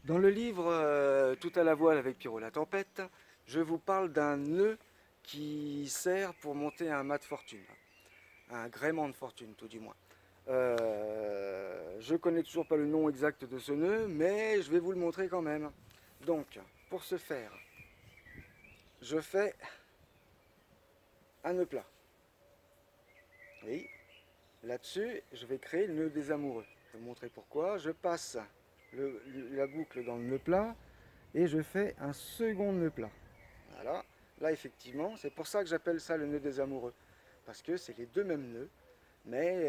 Dans le livre Tout à la voile avec Pierrot la tempête, je vous parle d'un nœud qui sert pour monter un mât de fortune, un gréement de fortune tout du moins. Je connais toujours pas le nom exact de ce nœud, mais je vais vous le montrer quand même. Donc, pour ce faire, je fais un nœud plat. Oui, là-dessus, je vais créer le nœud des amoureux. Je vais vous montrer pourquoi. Je passe la boucle dans le nœud plat et je fais un second nœud plat. Voilà, là effectivement, c'est pour ça que j'appelle ça le nœud des amoureux. Parce que c'est les deux mêmes nœuds, mais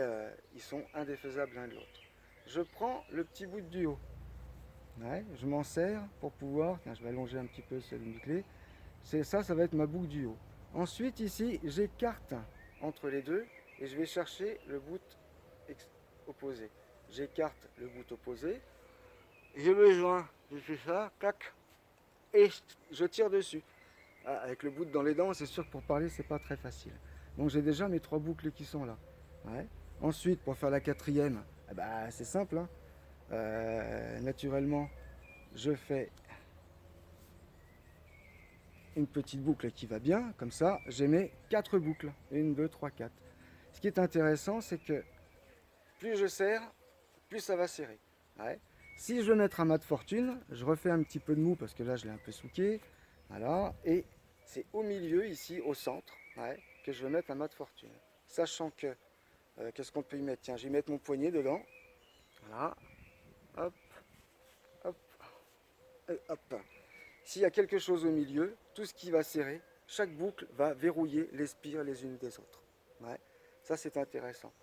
ils sont indéfaisables l'un de l'autre. Je prends le petit bout du haut. Ouais, je m'en sers pour pouvoir, tiens, je vais allonger un petit peu celle du clé. C'est ça, ça va être ma boucle du haut. Ensuite ici, j'écarte entre les deux et je vais chercher le bout opposé. J'écarte le bout opposé. J'ai besoin, je fais ça, clac, et je tire dessus. Ah, avec le bout dans les dents, c'est sûr que pour parler, c'est pas très facile. Donc j'ai déjà mes trois boucles qui sont là. Ouais. Ensuite, pour faire la quatrième, eh ben, c'est simple, hein. Naturellement, je fais une petite boucle qui va bien. Comme ça, j'ai mes quatre boucles. 1, 2, 3, 4. Ce qui est intéressant, c'est que plus je serre, plus ça va serrer. Ouais. Si je veux mettre un mât de fortune, je refais un petit peu de mou parce que là, je l'ai un peu souqué. Voilà. Et c'est au milieu, ici, au centre, ouais, que je vais mettre un mât de fortune. Sachant que, qu'est-ce qu'on peut y mettre? Tiens, je vais mettre mon poignet dedans. Voilà. Hop, hop, et hop. S'il y a quelque chose au milieu, tout ce qui va serrer, chaque boucle va verrouiller les spires les unes des autres. Ouais. Ça, c'est intéressant.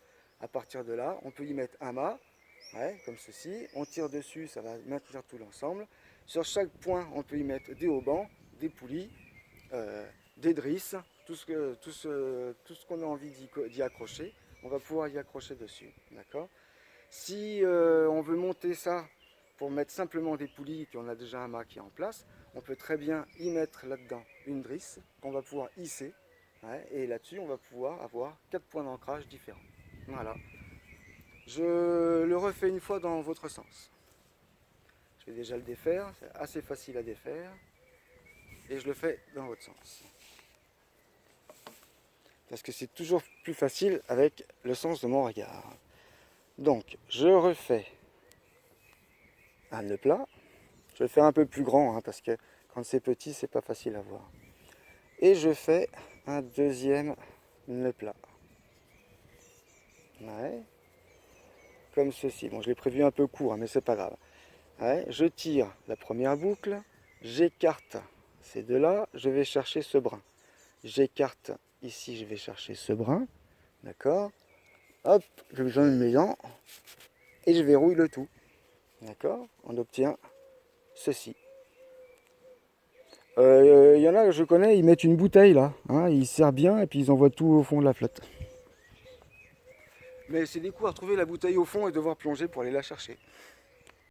À partir de là, on peut y mettre un mât, ouais, comme ceci. On tire dessus, ça va maintenir tout l'ensemble. Sur chaque point, on peut y mettre des haubans, des poulies, des drisses, tout ce qu'on a envie d'y accrocher, on va pouvoir y accrocher dessus. D'accord. Si on veut monter ça pour mettre simplement des poulies et qu'on a déjà un mât qui est en place, on peut très bien y mettre là-dedans une drisse qu'on va pouvoir hisser. Ouais, et là-dessus, on va pouvoir avoir 4 points d'ancrage différents. Voilà. Je le refais une fois dans votre sens. Je vais déjà le défaire, c'est assez facile à défaire. Et je le fais dans votre sens. Parce que c'est toujours plus facile avec le sens de mon regard. Donc, je refais un nœud plat. Je vais le faire un peu plus grand, hein, parce que quand c'est petit, c'est pas facile à voir. Et je fais un deuxième nœud plat. Ouais. Comme ceci. Bon, je l'ai prévu un peu court, hein, mais c'est pas grave. Ouais. Je tire la première boucle, j'écarte ces deux-là, je vais chercher ce brin. J'écarte ici, je vais chercher ce brin. D'accord. Hop, je besoin de mes dents et je verrouille le tout. D'accord. On obtient ceci. Y en a, je connais, ils mettent une bouteille là, hein, ils serrent bien et puis ils envoient tout au fond de la flotte. Mais c'est des coups à retrouver la bouteille au fond et devoir plonger pour aller la chercher.